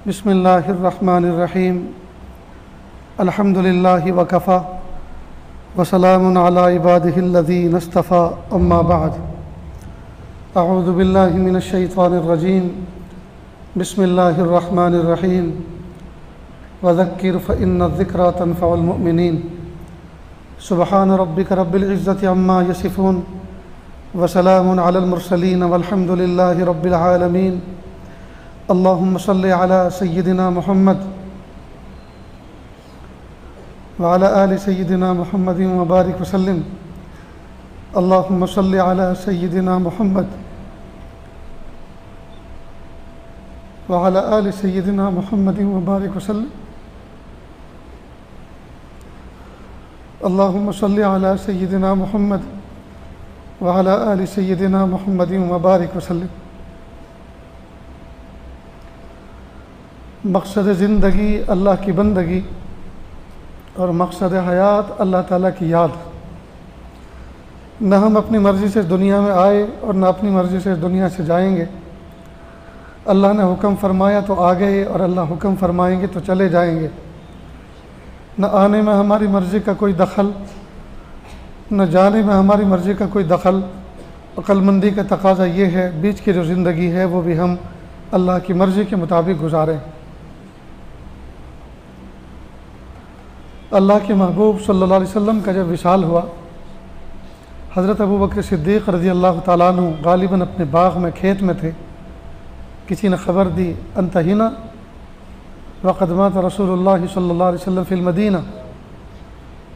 بسم اللہ الرحمن الرحیم الحمد للہ وکفی وسلام علی عبادہ الذین اصطفی اما بعد اعوذ باللہ من الشیطان الرجیم بسم اللہ الرحمن الرحیم وذکر فإن الذکری تنفع المؤمنین سبحان ربک رب العزة عما یصفون وسلام علی المرسلین والحمد للہ رب العالمین اللہم صلی علی سیدنا محمد وعلی آل سیدنا محمد وبارک وسلم اللہم صلی علی سیدنا محمد وعلی آل سیدنا محمد وبارک وسلم اللہم صلی علی سیدنا محمد وعلی آل سیدنا محمد وبارک وسلم۔ مقصد زندگی اللہ کی بندگی اور مقصد حیات اللہ تعالیٰ کی یاد۔ نہ ہم اپنی مرضی سے دنیا میں آئے اور نہ اپنی مرضی سے دنیا سے جائیں گے۔ اللہ نے حکم فرمایا تو آ گئے اور اللہ حکم فرمائیں گے تو چلے جائیں گے۔ نہ آنے میں ہماری مرضی کا کوئی دخل، نہ جانے میں ہماری مرضی کا کوئی دخل۔ عقل مندی کا تقاضا یہ ہے بیچ کی جو زندگی ہے وہ بھی ہم اللہ کی مرضی کے مطابق گزاریں۔ اللہ کے محبوب صلی اللہ علیہ وسلم کا جب وصال ہوا، حضرت ابوبکر صدیق رضی اللہ تعالیٰ عنہ غالباً اپنے باغ میں کھیت میں تھے۔ کسی نے خبر دی انت ہنا وقد مات رسول اللہ صلی اللہ علیہ وسلم فی المدینہ،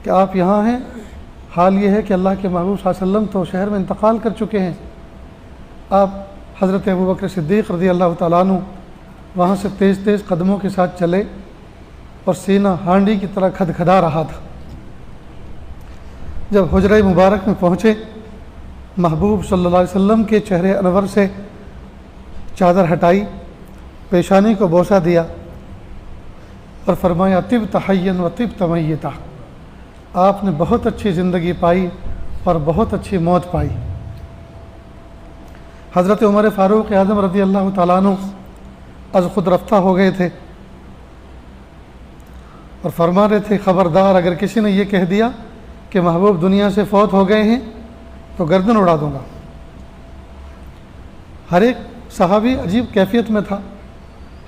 کہ آپ یہاں ہیں، حال یہ ہے کہ اللہ کے محبوب صلی اللہ علیہ وسلم تو شہر میں انتقال کر چکے ہیں۔ آپ حضرت ابوبکر صدیق رضی اللہ تعالیٰ عنہ وہاں سے تیز تیز قدموں کے ساتھ چلے اور سینہ ہانڈی کی طرح کھدکھدا رہا تھا۔ جب حجرہ مبارک میں پہنچے، محبوب صلی اللہ علیہ وسلم کے چہرے انور سے چادر ہٹائی، پیشانی کو بوسہ دیا اور فرمایا طبت حیا و طبت میتا، آپ نے بہت اچھی زندگی پائی اور بہت اچھی موت پائی۔ حضرت عمر فاروق اعظم رضی اللہ تعالیٰ عنہ از خود رفتہ ہو گئے تھے اور فرما رہے تھے خبردار اگر کسی نے یہ کہہ دیا کہ محبوب دنیا سے فوت ہو گئے ہیں تو گردن اڑا دوں گا۔ ہر ایک صحابی عجیب کیفیت میں تھا۔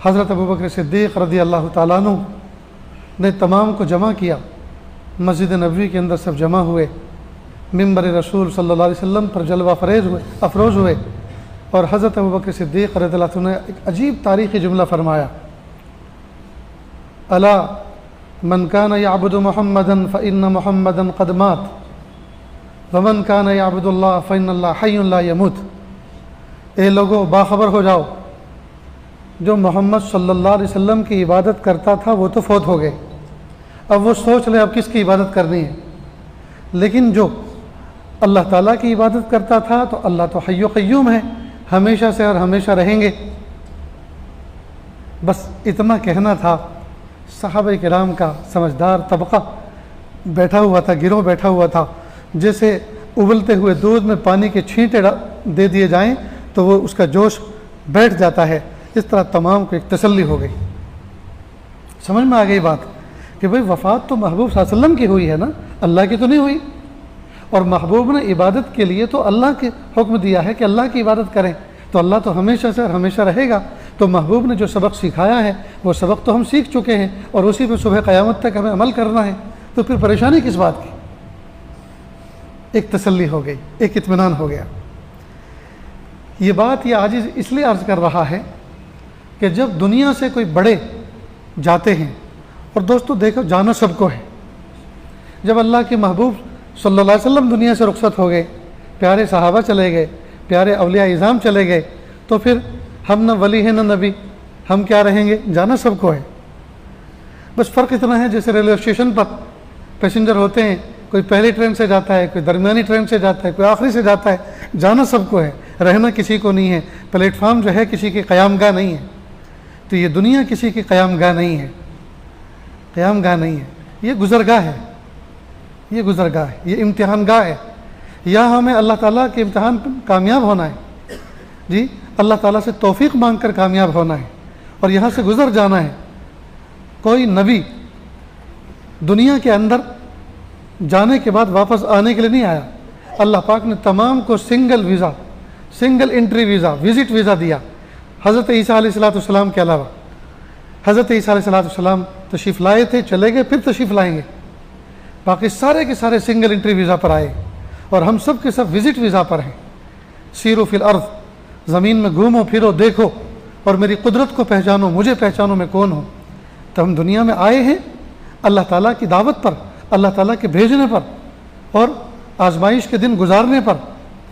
حضرت ابوبکر صدیق رضی اللہ تعالیٰ عنہ نے تمام کو جمع کیا، مسجد نبوی کے اندر سب جمع ہوئے، ممبر رسول صلی اللہ علیہ وسلم پر جلوہ افروز ہوئے اور حضرت ابوبکر صدیق رضی اللہ عنہ نے ایک عجیب تاریخی جملہ فرمایا، الا من کان یعبد محمدا فإن محمدا قد مات ومن کان یعبد اللہ فإن اللہ حی لا یموت۔ اے لوگو باخبر ہو جاؤ، جو محمد صلی اللہ علیہ وسلم کی عبادت کرتا تھا وہ تو فوت ہو گئے، اب وہ سوچ لے اب کس کی عبادت کرنی ہے، لیکن جو اللہ تعالیٰ کی عبادت کرتا تھا تو اللہ تو حی و قیوم ہے، ہمیشہ سے اور ہمیشہ رہیں گے۔ بس اتنا کہنا تھا۔ صحابہ کرام کا سمجھدار طبقہ بیٹھا ہوا تھا، گروہ بیٹھا ہوا تھا، جیسے ابلتے ہوئے دودھ میں پانی کے چھینٹے دے دیے جائیں تو وہ اس کا جوش بیٹھ جاتا ہے، اس طرح تمام کو ایک تسلی ہو گئی۔ سمجھ میں آ گئی بات کہ بھئی وفات تو محبوب صلی اللہ علیہ وسلم کی ہوئی ہے نا، اللہ کی تو نہیں ہوئی، اور محبوب نے عبادت کے لیے تو اللہ کے حکم دیا ہے کہ اللہ کی عبادت کریں، تو اللہ تو ہمیشہ سے اور ہمیشہ رہے گا۔ تو محبوب نے جو سبق سکھایا ہے وہ سبق تو ہم سیکھ چکے ہیں اور اسی پہ صبح قیامت تک ہمیں عمل کرنا ہے، تو پھر پریشانی کس بات کی؟ ایک تسلی ہو گئی، ایک اطمینان ہو گیا۔ یہ بات یہ عاجز اس لیے عرض کر رہا ہے کہ جب دنیا سے کوئی بڑے جاتے ہیں، اور دوستو دیکھو جانا سب کو ہے، جب اللہ کے محبوب صلی اللہ علیہ وسلم دنیا سے رخصت ہو گئے، پیارے صحابہ چلے گئے، پیارے اولیاء اعظام چلے گئے، تو پھر ہم نہ ولی ہیں نہ نبی، ہم کیا رہیں گے؟ جانا سب کو ہے۔ بس فرق اتنا ہے جیسے ریلوے اسٹیشن پر پیسنجر ہوتے ہیں، کوئی پہلی ٹرین سے جاتا ہے، کوئی درمیانی ٹرین سے جاتا ہے، کوئی آخری سے جاتا ہے، جانا سب کو ہے، رہنا کسی کو نہیں ہے۔ پلیٹ فارم جو ہے کسی کی قیام گاہ نہیں ہے، تو یہ دنیا کسی کی قیام گاہ نہیں ہے، قیام گاہ نہیں ہے، یہ گزرگاہ ہے، یہ گزرگاہ ہے، یہ امتحان گاہ ہے۔ یہاں ہمیں اللہ تعالیٰ کے امتحان پہ کامیاب ہونا ہے، جی اللہ تعالیٰ سے توفیق مانگ کر کامیاب ہونا ہے، اور یہاں سے گزر جانا ہے۔ کوئی نبی دنیا کے اندر جانے کے بعد واپس آنے کے لیے نہیں آیا۔ اللہ پاک نے تمام کو single visa, single entry visa, visit visa دیا۔ حضرت عیسیٰ علیہ السلام کے علاوہ حضرت عیسیٰ علیہ السلام تشریف لائے تھے، چلے گئے، پھر تشریف لائیں گے۔ باقی سارے کے سارے سنگل انٹری ویزا پر آئے، اور ہم سب کے سب وزٹ ویزا پر ہیں۔ سیرو فی الارض، زمین میں گھومو پھرو دیکھو اور میری قدرت کو پہچانو، مجھے پہچانو میں کون ہوں۔ تو ہم دنیا میں آئے ہیں اللہ تعالیٰ کی دعوت پر، اللہ تعالیٰ کے بھیجنے پر، اور آزمائش کے دن گزارنے پر،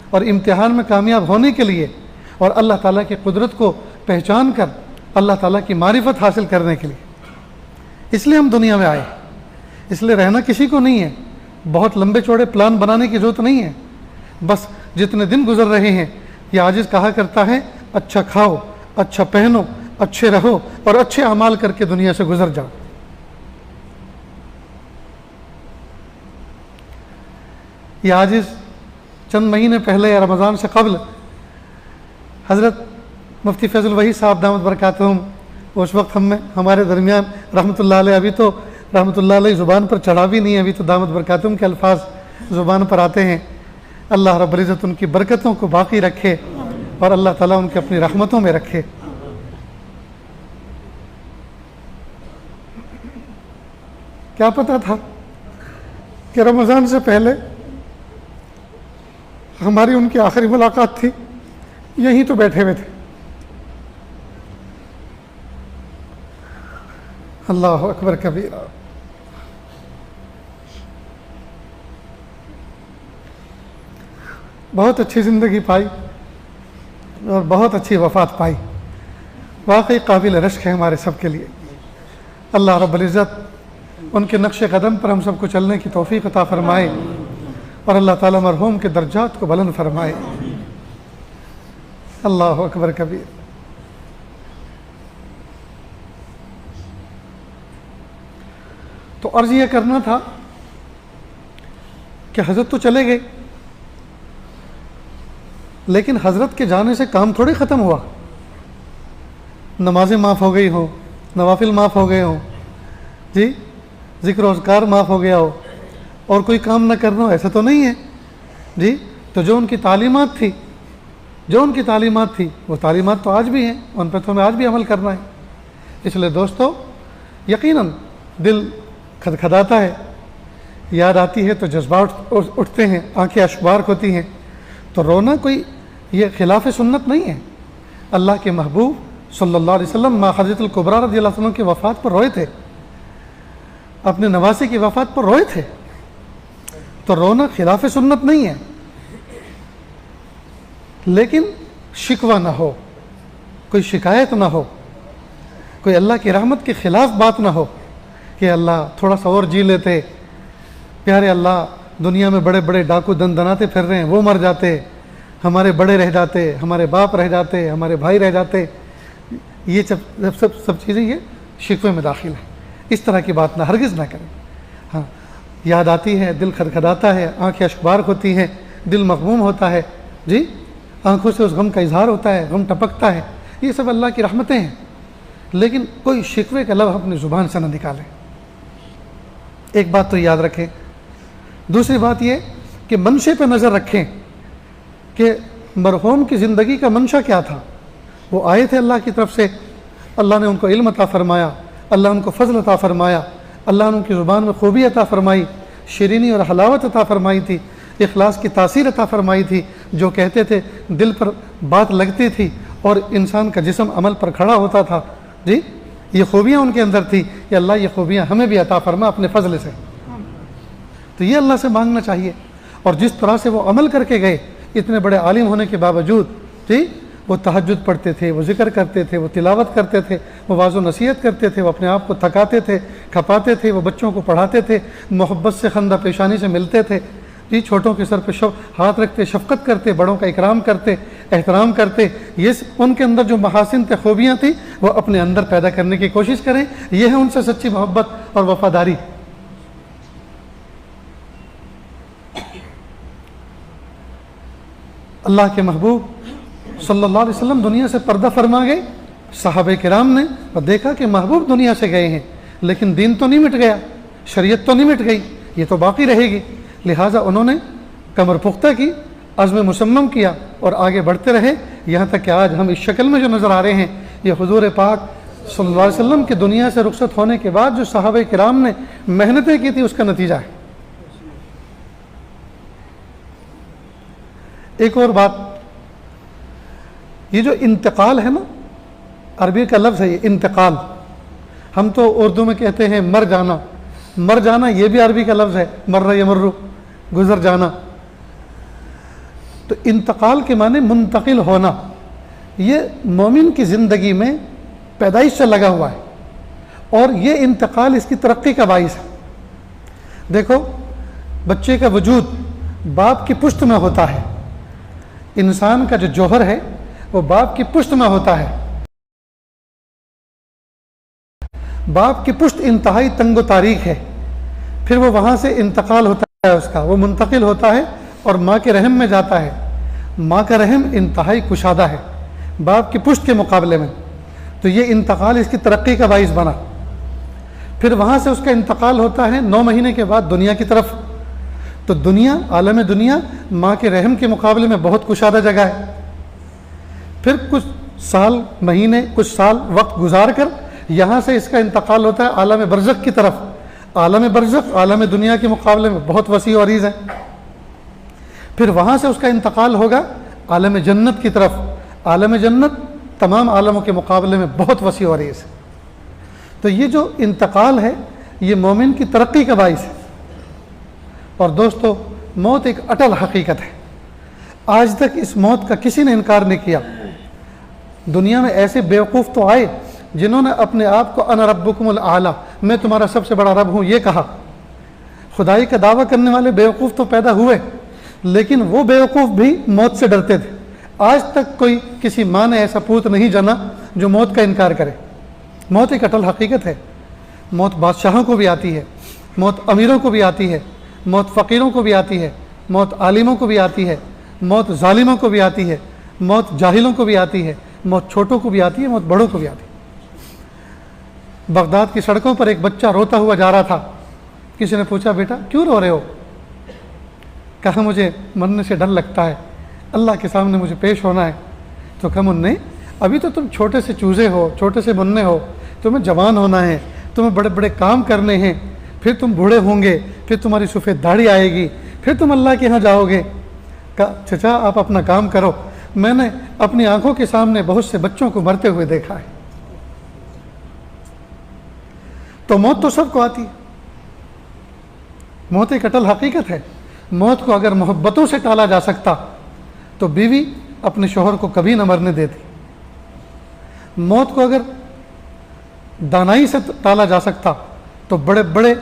اور امتحان میں کامیاب ہونے کے لیے، اور اللہ تعالیٰ کی قدرت کو پہچان کر اللہ تعالیٰ کی معرفت حاصل کرنے کے لیے۔ اس لیے ہم دنیا میں آئے، اس لیے رہنا کسی کو نہیں ہے، بہت لمبے چوڑے پلان بنانے کی ضرورت نہیں ہے۔ بس جتنے دن گزر رہے ہیں، یہ عاجز کہا کرتا ہے اچھا کھاؤ، اچھا پہنو، اچھے رہو، اور اچھے اعمال کر کے دنیا سے گزر جاؤ۔ یہ عاجز چند مہینے پہلے رمضان سے قبل حضرت مفتی فیض الوحید صاحب دامت برکاتہم اس وقت ہمارے درمیان رحمۃ اللہ علیہ، ابھی تو رحمۃ اللہ علیہ زبان پر چڑھا بھی نہیں ہے، ابھی تو دامت برکاتہم کے الفاظ زبان پر آتے ہیں۔ اللہ رب العزت ان کی برکتوں کو باقی رکھے، اور اللہ تعالیٰ ان کے اپنی رحمتوں میں رکھے۔ کیا پتہ تھا کہ رمضان سے پہلے ہماری ان کی آخری ملاقات تھی، یہیں تو بیٹھے ہوئے تھے۔ اللہ اکبر کبیرہ۔ بہت اچھی زندگی پائی اور بہت اچھی وفات پائی، واقعی قابل رشک ہے ہمارے سب کے لیے۔ اللہ رب العزت ان کے نقش قدم پر ہم سب کو چلنے کی توفیق عطا فرمائے، اور اللہ تعالیٰ مرحوم کے درجات کو بلند فرمائے۔ اللہ اکبر کبیر۔ تو عرض یہ کرنا تھا کہ حضرت تو چلے گئے، لیکن حضرت کے جانے سے کام تھوڑے ختم ہوا۔ نمازیں معاف ہو گئی ہوں، نوافل معاف ہو گئے ہوں، جی ذکر و اذکار معاف ہو گیا ہو، اور کوئی کام نہ کرنا ہو، ایسا تو نہیں ہے جی۔ تو جو ان کی تعلیمات تھی، وہ تعلیمات تو آج بھی ہیں، ان پہ تو ہمیں آج بھی عمل کرنا ہے۔ اس لیے دوستو، یقیناً دل کھدکھداتا ہے، یاد آتی ہے تو جذبات اٹھتے ہیں، آنکھیں اشکبارک ہوتی ہیں۔ تو رونا کوئی یہ خلاف سنت نہیں ہے۔ اللہ کے محبوب صلی اللہ علیہ وسلم ماں خدیجہ الکبریٰ رضی اللہ عنہ کی وفات پر روئے تھے، اپنے نواسے کی وفات پر روئے تھے۔ تو رونا خلاف سنت نہیں ہے، لیکن شکوہ نہ ہو، کوئی شکایت نہ ہو، کوئی اللہ کی رحمت کے خلاف بات نہ ہو کہ اللہ تھوڑا سا اور جی لیتے، پیارے اللہ دنیا میں بڑے بڑے ڈاکو دناتے پھر رہے ہیں، وہ مر جاتے، ہمارے بڑے رہ جاتے، ہمارے باپ رہ جاتے، ہمارے بھائی رہ جاتے۔ یہ سب چیزیں یہ شکوے میں داخل ہیں۔ اس طرح کی بات نہ ہرگز نہ کریں۔ ہاں، یاد آتی ہے، دل کھدکھداتا ہے، آنکھیں اشکبارک ہوتی ہیں، دل مغموم ہوتا ہے، جی آنکھوں سے اس غم کا اظہار ہوتا ہے، غم ٹپکتا ہے۔ یہ سب اللہ کی رحمتیں ہیں، لیکن کوئی شکوے کا لفظ اپنی زبان سے نہ نکالیں۔ ایک بات تو یاد رکھیں۔ دوسری بات یہ کہ منشے پہ نظر رکھیں کہ مرحوم کی زندگی کا منشا کیا تھا۔ وہ آئے تھے اللہ کی طرف سے، اللہ نے ان کو علم عطا فرمایا، اللہ ان کو فضل عطا فرمایا، اللہ نے ان کی زبان میں خوبی عطا فرمائی، شیرینی اور حلاوت عطا فرمائی تھی، اخلاص کی تاثیر عطا فرمائی تھی، جو کہتے تھے دل پر بات لگتی تھی اور انسان کا جسم عمل پر کھڑا ہوتا تھا۔ جی یہ خوبیاں ان کے اندر تھی کہ اللہ یہ خوبیاں ہمیں بھی عطا فرما اپنے فضل سے۔ تو یہ اللہ سے مانگنا چاہیے۔ اور جس طرح سے وہ عمل کر کے گئے، اتنے بڑے عالم ہونے کے باوجود، جی وہ تہجد پڑھتے تھے، وہ ذکر کرتے تھے، وہ تلاوت کرتے تھے، وہ واعظ و نصیحت کرتے تھے، وہ اپنے آپ کو تھکاتے تھے، کھپاتے تھے، وہ بچوں کو پڑھاتے تھے، محبت سے خندہ پیشانی سے ملتے تھے، جی چھوٹوں کے سر پہ ہاتھ رکھتے، شفقت کرتے، بڑوں کا اکرام کرتے، احترام کرتے۔ یہ ان کے اندر جو محاسن تھے، خوبیاں تھیں، وہ اپنے اندر پیدا کرنے کی کوشش کریں۔ یہ ہے ان سے سچی محبت اور وفاداری۔ اللہ کے محبوب صلی اللہ علیہ وسلم دنیا سے پردہ فرما گئے، صحابہ کرام نے اور دیکھا کہ محبوب دنیا سے گئے ہیں لیکن دین تو نہیں مٹ گیا، شریعت تو نہیں مٹ گئی، یہ تو باقی رہے گی، لہٰذا انہوں نے کمر پختہ کی، عزم مصمم کیا اور آگے بڑھتے رہے، یہاں تک کہ آج ہم اس شکل میں جو نظر آ رہے ہیں یہ حضور پاک صلی اللہ علیہ وسلم کی دنیا سے رخصت ہونے کے بعد جو صحابہ کرام نے محنتیں کی تھی اس کا نتیجہ ہے۔ ایک اور بات، یہ جو انتقال ہے نا، عربی کا لفظ ہے یہ انتقال، ہم تو اردو میں کہتے ہیں مر جانا، مر جانا یہ بھی عربی کا لفظ ہے، مر یمر، گزر جانا۔ تو انتقال کے معنی منتقل ہونا، یہ مومن کی زندگی میں پیدائش سے لگا ہوا ہے، اور یہ انتقال اس کی ترقی کا باعث ہے۔ دیکھو بچے کا وجود باپ کی پشت میں ہوتا ہے، انسان کا جو جوہر ہے وہ باپ کی پشت میں ہوتا ہے، باپ کی پشت انتہائی تنگ و تاریک ہے، پھر وہ وہاں سے انتقال ہوتا ہے، اس کا وہ منتقل ہوتا ہے اور ماں کے رحم میں جاتا ہے۔ ماں کا رحم انتہائی کشادہ ہے باپ کی پشت کے مقابلے میں، تو یہ انتقال اس کی ترقی کا باعث بنا۔ پھر وہاں سے اس کا انتقال ہوتا ہے 9 مہینے کے بعد دنیا کی طرف، تو دنیا، عالم دنیا ماں کے رحم کے مقابلے میں بہت کشادہ جگہ ہے۔ پھر کچھ سال، مہینے، کچھ سال وقت گزار کر یہاں سے اس کا انتقال ہوتا ہے عالم برزخ کی طرف۔ عالم برزخ عالم دنیا کے مقابلے میں بہت وسیع و عریض ہے۔ پھر وہاں سے اس کا انتقال ہوگا عالم جنت کی طرف۔ عالم جنت تمام عالموں کے مقابلے میں بہت وسیع و عریض ہے۔ تو یہ جو انتقال ہے یہ مومن کی ترقی کا باعث ہے۔ اور دوستو، موت ایک اٹل حقیقت ہے، آج تک اس موت کا کسی نے انکار نہیں کیا۔ دنیا میں ایسے بیوقوف تو آئے جنہوں نے اپنے آپ کو انا ربکم الاعلی، میں تمہارا سب سے بڑا رب ہوں، یہ کہا۔ خدائی کا دعویٰ کرنے والے بیوقوف تو پیدا ہوئے، لیکن وہ بیوقوف بھی موت سے ڈرتے تھے۔ آج تک کوئی کسی ماں نے ایسا پوت نہیں جنا جو موت کا انکار کرے۔ موت ایک اٹل حقیقت ہے، موت بادشاہوں کو بھی آتی ہے، موت امیروں کو بھی آتی ہے، موت فقیروں کو بھی آتی ہے، موت عالموں کو بھی آتی ہے، موت ظالموں کو بھی آتی ہے، موت جاہلوں کو بھی آتی ہے، موت چھوٹوں کو بھی آتی ہے، موت بڑوں کو بھی آتی ہے۔ بغداد کی سڑکوں پر ایک بچہ روتا ہوا جا رہا تھا، کسی نے پوچھا بیٹا کیوں رو رہے ہو؟ کہا مجھے مرنے سے ڈر لگتا ہے، اللہ کے سامنے مجھے پیش ہونا ہے۔ تو کہا مننے، ابھی تو تم چھوٹے سے چوزے ہو، چھوٹے سے مننے ہو، تمہیں جوان ہونا ہے، تمہیں بڑے بڑے کام کرنے ہیں، پھر تم بوڑھے ہوں گے، پھر تمہاری سفید داڑھی آئے گی، پھر تم اللہ کے ہاں جاؤ گے۔ کہا چچا آپ اپنا کام کرو، میں نے اپنی آنکھوں کے سامنے بہت سے بچوں کو مرتے ہوئے دیکھا ہے۔ تو موت تو سب کو آتی ہے، موت ایک اٹل حقیقت ہے۔ موت کو اگر محبتوں سے ٹالا جا سکتا تو بیوی اپنے شوہر کو کبھی نہ مرنے دیتی، موت کو اگر دانائی سے ٹالا جا سکتا تو بڑے بڑے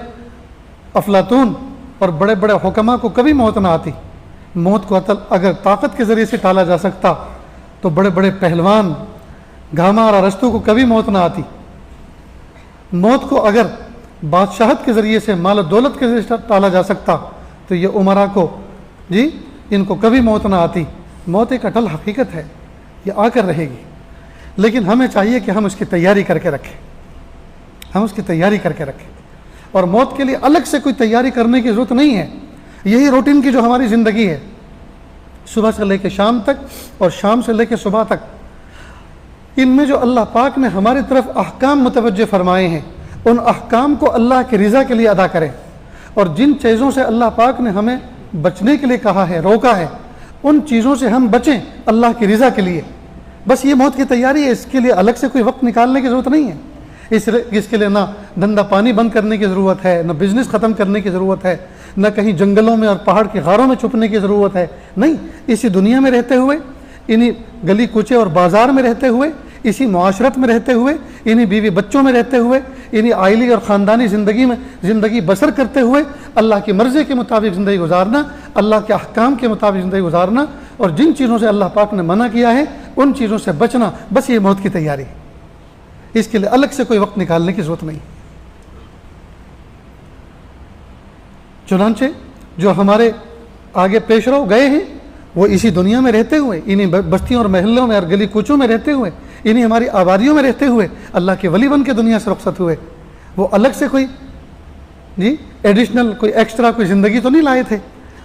افلاطون اور بڑے بڑے حکماء کو کبھی موت نہ آتی۔ موت کو اگر طاقت کے ذریعے سے ٹالا جا سکتا تو بڑے بڑے پہلوان گھاما اور ارسطو کو کبھی موت نہ آتی۔ موت کو اگر بادشاہت کے ذریعے سے، مال و دولت کے ذریعے سے ٹالا جا سکتا تو یہ عمرا کو، ان کو کبھی موت نہ آتی۔ موت ایک اٹل حقیقت ہے، یہ آ کر رہے گی، لیکن ہمیں چاہیے کہ ہم اس کی تیاری کر کے رکھیں، ہم اس کی تیاری کر کے رکھیں۔ اور موت کے لیے الگ سے کوئی تیاری کرنے کی ضرورت نہیں ہے، یہی روٹین کی جو ہماری زندگی ہے، صبح سے لے کے شام تک اور شام سے لے کے صبح تک، ان میں جو اللہ پاک نے ہماری طرف احکام متوجہ فرمائے ہیں ان احکام کو اللہ کی رضا کے لیے ادا کریں، اور جن چیزوں سے اللہ پاک نے ہمیں بچنے کے لیے کہا ہے، روکا ہے، ان چیزوں سے ہم بچیں اللہ کی رضا کے لیے۔ بس یہ موت کی تیاری ہے، اس کے لیے الگ سے کوئی وقت نکالنے کی ضرورت نہیں ہے۔ اس کے لیے نہ دھندا پانی بند کرنے کی ضرورت ہے، نہ بزنس ختم کرنے کی ضرورت ہے، نہ کہیں جنگلوں میں اور پہاڑ کی غاروں میں چھپنے کی ضرورت ہے، نہیں۔ اسی دنیا میں رہتے ہوئے، انہی گلی کوچے اور بازار میں رہتے ہوئے، اسی معاشرت میں رہتے ہوئے، انہی بیوی بچوں میں رہتے ہوئے، انہی عائلی اور خاندانی زندگی میں زندگی بسر کرتے ہوئے اللہ کی مرضی کے مطابق زندگی گزارنا، اللہ کے احکام کے مطابق زندگی گزارنا، اور جن چیزوں سے اللہ پاک نے منع کیا ہے ان چیزوں سے بچنا، بس یہ موت کی تیاری ہے۔ اس کے لیے الگ سے کوئی وقت نکالنے کی ضرورت نہیں۔ چنانچہ جو ہمارے آگے پیش رو گئے ہیں وہ اسی دنیا میں رہتے ہوئے، انہیں بستیوں اور محلوں میں اور گلی کوچوں میں رہتے ہوئے، انہیں ہماری آبادیوں میں رہتے ہوئے اللہ کے ولی بن کے دنیا سے رخصت ہوئے۔ وہ الگ سے کوئی ایڈیشنل کوئی ایکسٹرا کوئی زندگی تو نہیں لائے تھے،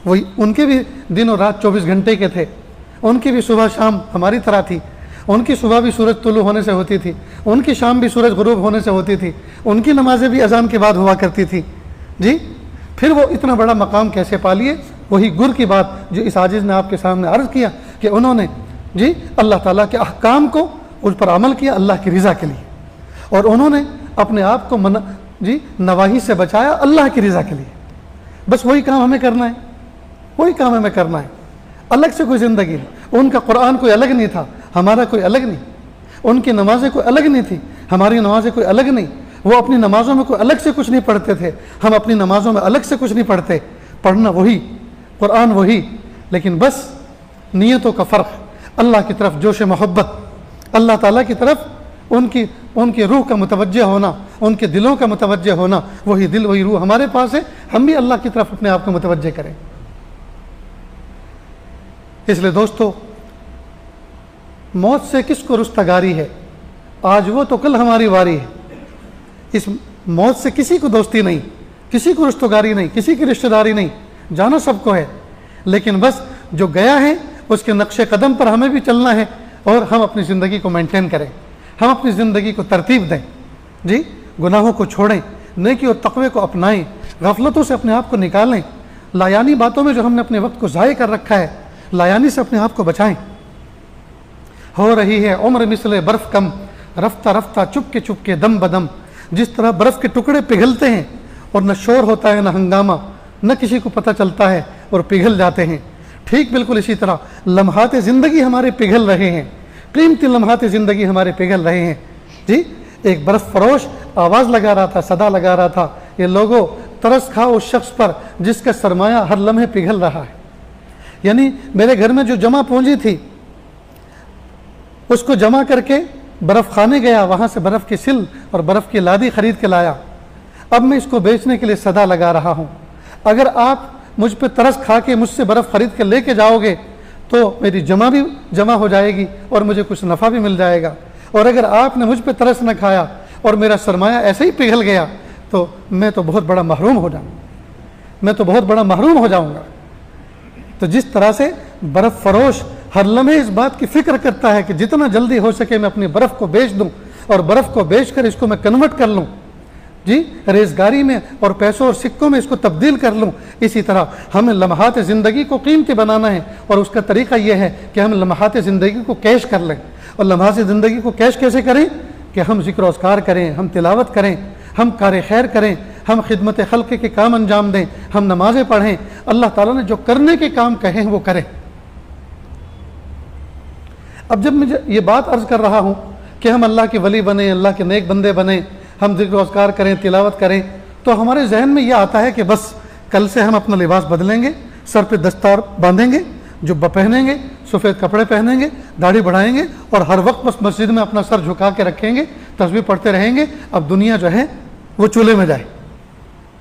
وہی ان کے بھی دن اور رات 24 گھنٹے کے تھے، ان کی بھی صبح شام ہماری طرح تھی، ان کی صبح بھی سورج طلوع ہونے سے ہوتی تھی، ان کی شام بھی سورج غروب ہونے سے ہوتی تھی، ان کی نمازیں بھی اذان کے بعد ہوا کرتی تھی۔ پھر وہ اتنا بڑا مقام کیسے پا لیے؟ وہی گر کی بات جو اس عاجز نے آپ کے سامنے عرض کیا کہ انہوں نے اللہ تعالیٰ کے احکام کو اس پر عمل کیا اللہ کی رضا کے لیے، اور انہوں نے اپنے آپ کو نواہی سے بچایا اللہ کی رضا کے لیے۔ بس وہی کام ہمیں کرنا ہے، وہی کام ہمیں کرنا ہے، الگ سے کوئی زندگی نہیں۔ ان کا قرآن کوئی الگ نہیں تھا، ہمارا کوئی الگ نہیں، ان کی نمازیں کوئی الگ نہیں تھی، ہماری نمازیں کوئی الگ نہیں، وہ اپنی نمازوں میں کوئی الگ سے کچھ نہیں پڑھتے تھے، ہم اپنی نمازوں میں الگ سے کچھ نہیں پڑھتے، پڑھنا وہی، قرآن وہی، لیکن بس نیتوں کا فرق، اللہ کی طرف جوش محبت، اللہ تعالیٰ کی طرف ان کی روح کا متوجہ ہونا، ان کے دلوں کا متوجہ ہونا، وہی دل وہی روح ہمارے پاس ہے، ہم بھی اللہ کی طرف اپنے آپ کو متوجہ کریں۔ اس لیے دوستو، موت سے کس کو رستگاری ہے؟ آج وہ تو کل ہماری واری ہے۔ اس موت سے کسی کو دوستی نہیں، کسی کو رستگاری نہیں، کسی کی رشتہ داری نہیں، جانا سب کو ہے، لیکن بس جو گیا ہے اس کے نقش قدم پر ہمیں بھی چلنا ہے، اور ہم اپنی زندگی کو مینٹین کریں، ہم اپنی زندگی کو ترتیب دیں، گناہوں کو چھوڑیں، نیکی اور تقوی کو اپنائیں، غفلتوں سے اپنے آپ کو نکالیں، لایانی باتوں میں جو ہم نے اپنے وقت کو ضائع کر رکھا ہے، لایانی سے اپنے آپ کو بچائیں۔ ہو رہی ہے عمر مثل برف کم، رفتہ رفتہ چپ کے دم بدم، جس طرح برف کے ٹکڑے پگھلتے ہیں اور نہ شور ہوتا ہے نہ ہنگامہ، نہ کسی کو پتہ چلتا ہے اور پگھل جاتے ہیں، ٹھیک بالکل اسی طرح لمحات زندگی ہمارے پگھل رہے ہیں، قیمتی لمحات زندگی ہمارے پگھل رہے ہیں۔ ایک برف فروش آواز لگا رہا تھا، صدا لگا رہا تھا، یہ لوگوں ترس کھاؤ اس شخص پر جس کا سرمایہ ہر لمحے پگھل رہا ہے۔ یعنی میرے گھر میں جو جمع پونجی تھی اس کو جمع کر کے برف خانے گیا، وہاں سے برف کی سل اور برف کی لادی خرید کے لایا، اب میں اس کو بیچنے کے لیے صدا لگا رہا ہوں۔ اگر آپ مجھ پہ ترس کھا کے مجھ سے برف خرید کے لے کے جاؤ گے تو میری جمع بھی جمع ہو جائے گی اور مجھے کچھ نفع بھی مل جائے گا، اور اگر آپ نے مجھ پہ ترس نہ کھایا اور میرا سرمایہ ایسے ہی پگھل گیا تو میں تو بہت بڑا محروم ہو جاؤں گا، میں تو بہت بڑا محروم ہو جاؤں گا۔ تو جس طرح سے برف فروش ہر لمحے اس بات کی فکر کرتا ہے کہ جتنا جلدی ہو سکے میں اپنی برف کو بیچ دوں اور برف کو بیچ کر اس کو میں کنورٹ کر لوں، ریزگاری میں اور پیسوں اور سکوں میں اس کو تبدیل کر لوں، اسی طرح ہمیں لمحات زندگی کو قیمتی بنانا ہے، اور اس کا طریقہ یہ ہے کہ ہم لمحات زندگی کو کیش کر لیں۔ اور لمحات زندگی کو کیش کیسے کریں؟ کہ ہم ذکر و اذکار کریں، ہم تلاوت کریں، ہم کار خیر کریں، ہم خدمت خلق کے کام انجام دیں، ہم نمازیں پڑھیں، اللہ تعالیٰ نے جو کرنے کے کام کہیں وہ کریں۔ اب جب مجھے یہ بات عرض کر رہا ہوں کہ ہم اللہ کے ولی بنیں، اللہ کے نیک بندے بنیں، ہم ذکر و اذکار کریں، تلاوت کریں، تو ہمارے ذہن میں یہ آتا ہے کہ بس کل سے ہم اپنا لباس بدلیں گے، سر پہ دستار باندھیں گے، جبہ پہنیں گے، سفید کپڑے پہنیں گے، داڑھی بڑھائیں گے، اور ہر وقت بس مسجد میں اپنا سر جھکا کے رکھیں گے، تسبیح پڑھتے رہیں گے، اب دنیا جو ہے وہ چولہے میں جائے۔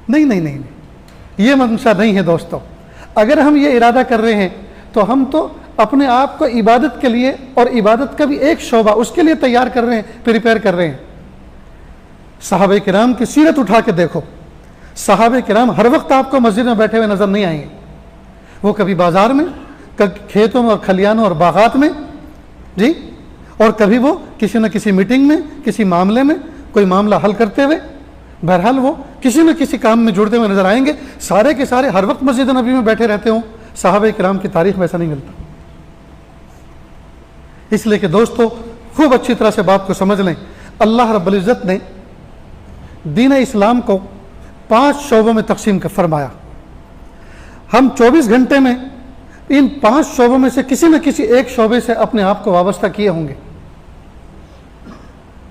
نہیں، یہ منشا نہیں ہے دوستو۔ اگر ہم یہ ارادہ کر رہے ہیں تو ہم تو اپنے آپ کو عبادت کے لیے، اور عبادت کا بھی ایک شعبہ اس کے لیے تیار کر رہے ہیں، پریپیئر کر رہے ہیں۔ صحابہ کرام کی سیرت اٹھا کے دیکھو، صحابہ کرام ہر وقت آپ کو مسجد میں بیٹھے ہوئے نظر نہیں آئیں گے، وہ کبھی بازار میں، کبھی کھیتوں میں اور کھلیانوں اور باغات میں، اور کبھی وہ کسی نہ کسی میٹنگ میں، کسی معاملے میں کوئی معاملہ حل کرتے ہوئے، بہرحال وہ کسی نہ کسی کام میں جڑتے ہوئے نظر آئیں گے۔ سارے کے سارے ہر وقت مسجد نبی میں بیٹھے رہتے ہوں، صحابہ کرام کی تاریخ میں ایسا نہیں ملتا۔ اس لیے کہ دوستو خوب اچھی طرح سے بات کو سمجھ لیں، اللہ رب العزت نے دین اسلام کو 5 شعبوں میں تقسیم کر فرمایا۔ ہم 24 گھنٹے میں ان 5 شعبوں میں سے کسی نہ کسی ایک شعبے سے اپنے آپ کو وابستہ کیے ہوں گے۔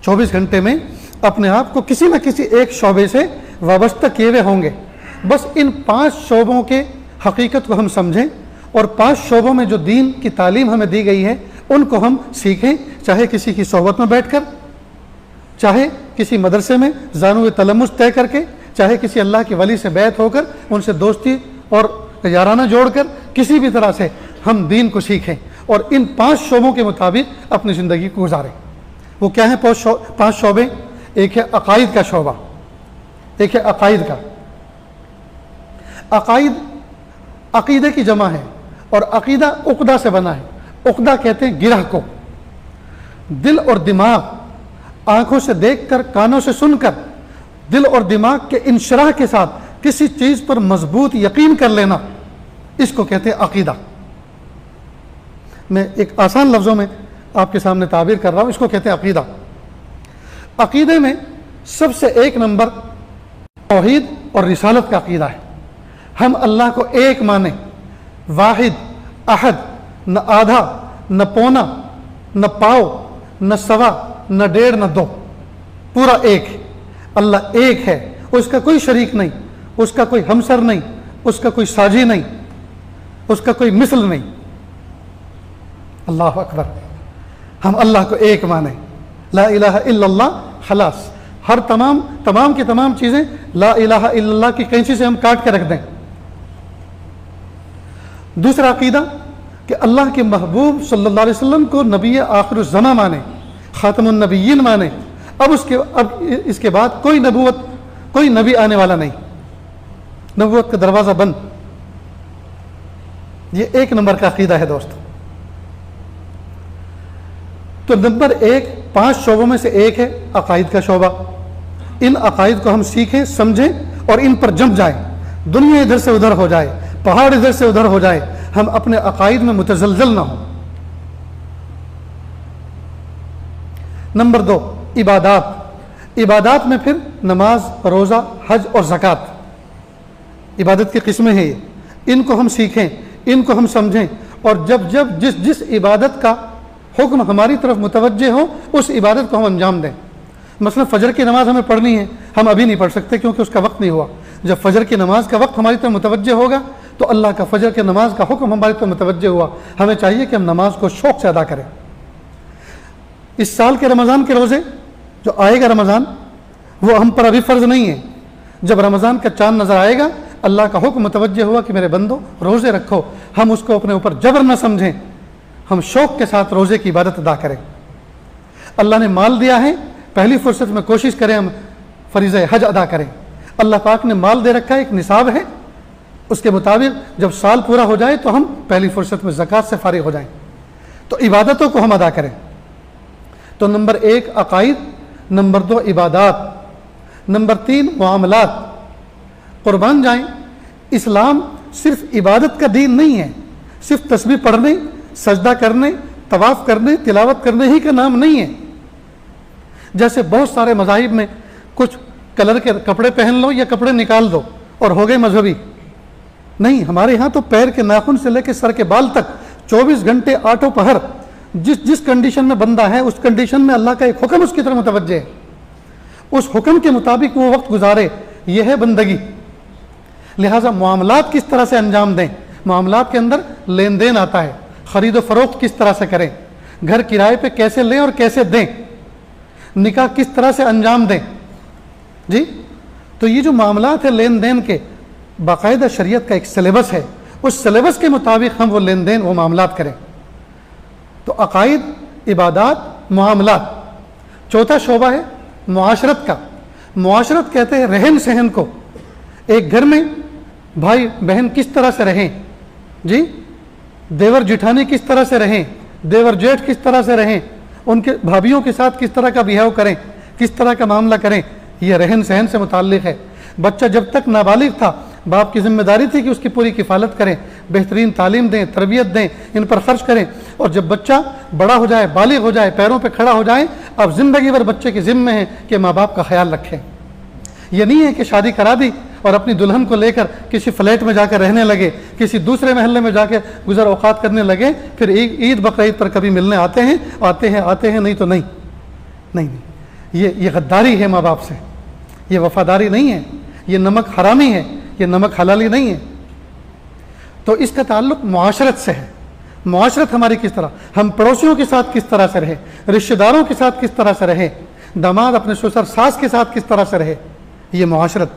24 گھنٹے میں اپنے آپ کو کسی نہ کسی ایک شعبے سے وابستہ کیے ہوئے ہوں گے۔ بس ان 5 شعبوں کے حقیقت کو ہم سمجھیں، اور 5 شعبوں میں جو دین کی تعلیم ہمیں دی گئی ہے ان کو ہم سیکھیں، چاہے کسی کی صحبت میں بیٹھ کر، چاہے کسی مدرسے میں زانو تلمس طے کر کے، چاہے کسی اللہ کے ولی سے بیعت ہو کر، ان سے دوستی اور یارانہ جوڑ کر، کسی بھی طرح سے ہم دین کو سیکھیں اور ان 5 شعبوں کے مطابق اپنی زندگی کو گزاریں۔ وہ کیا ہیں 5 شعبے؟ ایک ہے عقائد کا شعبہ، ایک ہے عقائد کا۔ عقائد عقیدے کی جمع ہے، اور عقیدہ عقدہ سے بنا ہے۔ عقدہ کہتے ہیں گرہ کو۔ دل اور دماغ، آنکھوں سے دیکھ کر، کانوں سے سن کر، دل اور دماغ کے انشراح کے ساتھ کسی چیز پر مضبوط یقین کر لینا، اس کو کہتے ہیں عقیدہ۔ میں ایک آسان لفظوں میں آپ کے سامنے تعبیر کر رہا ہوں، اس کو کہتے ہیں عقیدہ۔ عقیدے میں سب سے 1 نمبر توحید اور رسالت کا عقیدہ ہے۔ ہم اللہ کو ایک مانیں، واحد، احد، نہ آدھا، نہ پونا، نہ پاؤ، نہ سوا، نہ 1.5، نہ 2، پورا ایک ہے۔ اللہ ایک ہے، اس کا کوئی شریک نہیں، اس کا کوئی ہمسر نہیں، اس کا کوئی ساجی نہیں، اس کا کوئی مثل نہیں۔ اللہ اکبر۔ ہم اللہ کو ایک مانیں، لا الہ الا اللہ، خلاص۔ ہر تمام کی تمام چیزیں لا الہ الا اللہ کی کینچی سے ہم کاٹ کے رکھ دیں۔ دوسرا عقیدہ کہ اللہ کے محبوب صلی اللہ علیہ وسلم کو نبی آخر الزماں مانیں، خاتم النبیین مانیں۔ اب اس کے بعد کوئی نبی آنے والا نہیں، نبوت کا دروازہ بند۔ یہ 1 نمبر کا عقیدہ ہے دوستو۔ تو نمبر 1 5 شعبوں میں سے ایک ہے عقائد کا شعبہ۔ ان عقائد کو ہم سیکھیں، سمجھیں اور ان پر جم جائیں۔ دنیا ادھر سے ادھر ہو جائے، پہاڑ ادھر سے ادھر ہو جائے، ہم اپنے عقائد میں متزلزل نہ ہوں۔ نمبر 2 عبادات۔ عبادات میں پھر نماز، روزہ، حج اور زکوٰۃ، عبادت کی قسمیں ہیں یہ۔ ان کو ہم سیکھیں، ان کو ہم سمجھیں، اور جب جس عبادت کا حکم ہماری طرف متوجہ ہو اس عبادت کو ہم انجام دیں۔ مثلا فجر کی نماز ہمیں پڑھنی ہے، ہم ابھی نہیں پڑھ سکتے کیونکہ اس کا وقت نہیں ہوا۔ جب فجر کی نماز کا وقت ہماری طرف متوجہ ہوگا تو اللہ کا فجر کی نماز کا حکم ہماری طرف متوجہ ہوا، ہمیں چاہیے کہ ہم نماز کو شوق سے ادا کریں۔ اس سال کے رمضان کے روزے جو آئے گا رمضان، وہ ہم پر ابھی فرض نہیں ہے۔ جب رمضان کا چاند نظر آئے گا، اللہ کا حکم متوجہ ہوا کہ میرے بندو روزے رکھو، ہم اس کو اپنے اوپر جبر نہ سمجھیں، ہم شوق کے ساتھ روزے کی عبادت ادا کریں۔ اللہ نے مال دیا ہے، پہلی فرصت میں کوشش کریں ہم فریضہ حج ادا کریں۔ اللہ پاک نے مال دے رکھا ہے، ایک نصاب ہے، اس کے مطابق جب سال پورا ہو جائے تو ہم پہلی فرصت میں زکوٰۃ سے فارغ ہو جائیں، تو عبادتوں کو ہم ادا کریں۔ تو نمبر 1 عقائد، نمبر 2 عبادات، نمبر 3 معاملات۔ قربان جائیں، اسلام صرف عبادت کا دین نہیں ہے، صرف تسبیح پڑھنے، سجدہ کرنے، طواف کرنے، تلاوت کرنے ہی کا نام نہیں ہے۔ جیسے بہت سارے مذاہب میں کچھ کلر کے کپڑے پہن لو یا کپڑے نکال دو اور ہو گئے مذہبی، نہیں، ہمارے ہاں تو پیر کے ناخن سے لے کے سر کے بال تک 24 گھنٹے آٹھوں پہر جس کنڈیشن میں بندہ ہے اس کنڈیشن میں اللہ کا ایک حکم اس کی طرف متوجہ ہے، اس حکم کے مطابق وہ وقت گزارے، یہ ہے بندگی۔ لہٰذا معاملات کس طرح سے انجام دیں، معاملات کے اندر لین دین آتا ہے، خرید و فروخت کس طرح سے کریں، گھر کرائے پہ کیسے لیں اور کیسے دیں، نکاح کس طرح سے انجام دیں۔ جی، تو یہ جو معاملات ہیں لین دین کے، باقاعدہ شریعت کا ایک سلیبس ہے، اس سلیبس کے مطابق ہم وہ لین دین، وہ معاملات کریں۔ تو عقائد، عبادات، معاملات۔ چوتھا شعبہ ہے معاشرت کا۔ معاشرت کہتے ہیں رہن سہن کو، ایک گھر میں بھائی بہن کس طرح سے رہیں، جی، دیور جٹھانی کس طرح سے رہیں، دیور جیٹھ کس طرح سے رہیں، ان کے بھابھیوں کے ساتھ کس طرح کا بیہیو کریں، کس طرح کا معاملہ کریں، یہ رہن سہن سے متعلق ہے۔ بچہ جب تک نابالغ تھا، باپ کی ذمہ داری تھی کہ اس کی پوری کفالت کریں، بہترین تعلیم دیں، تربیت دیں، ان پر خرچ کریں، اور جب بچہ بڑا ہو جائے، بالغ ہو جائے، پیروں پہ کھڑا ہو جائے، اب زندگی بھر بچے کے ذمہ ہے کہ ماں باپ کا خیال رکھیں۔ یہ نہیں ہے کہ شادی کرا دی اور اپنی دلہن کو لے کر کسی فلیٹ میں جا کر رہنے لگے، کسی دوسرے محلے میں جا کے گزر اوقات کرنے لگے، پھر عید بقرعید پر کبھی ملنے آتے ہیں نہیں تو نہیں، یہ غداری ہے ماں باپ سے، یہ وفاداری نہیں ہے، یہ نمک حرامی ہے، یہ نمک حلالی نہیں ہے۔ تو اس کا تعلق معاشرت سے ہے۔ معاشرت ہماری کس طرح، ہم پڑوسیوں کے ساتھ کس طرح سے رہے، رشتہ داروں کے ساتھ کس طرح سے رہے، داماد اپنے سسر ساس کے ساتھ کس طرح سے رہے، یہ معاشرت۔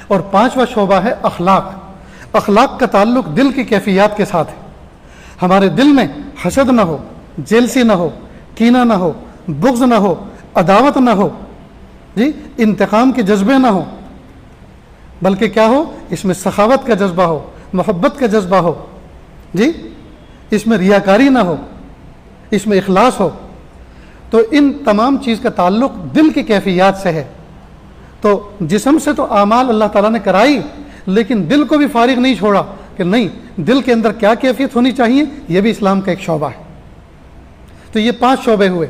اور 5واں شعبہ ہے اخلاق۔ اخلاق کا تعلق دل کی کیفیات کے ساتھ ہے۔ ہمارے دل میں حسد نہ ہو، جیلسی نہ ہو، کینہ نہ ہو، بغض نہ ہو، عداوت نہ ہو، جی انتقام کے جذبے نہ ہو، بلکہ کیا ہو، اس میں سخاوت کا جذبہ ہو، محبت کا جذبہ ہو، جی اس میں ریاکاری نہ ہو، اس میں اخلاص ہو. تو ان تمام چیز کا تعلق دل کی کیفیات سے ہے. تو جسم سے تو اعمال اللہ تعالیٰ نے کرائی، لیکن دل کو بھی فارغ نہیں چھوڑا کہ نہیں، دل کے اندر کیا کیفیت ہونی چاہیے، یہ بھی اسلام کا ایک شعبہ ہے. تو یہ 5 شعبے ہوئے: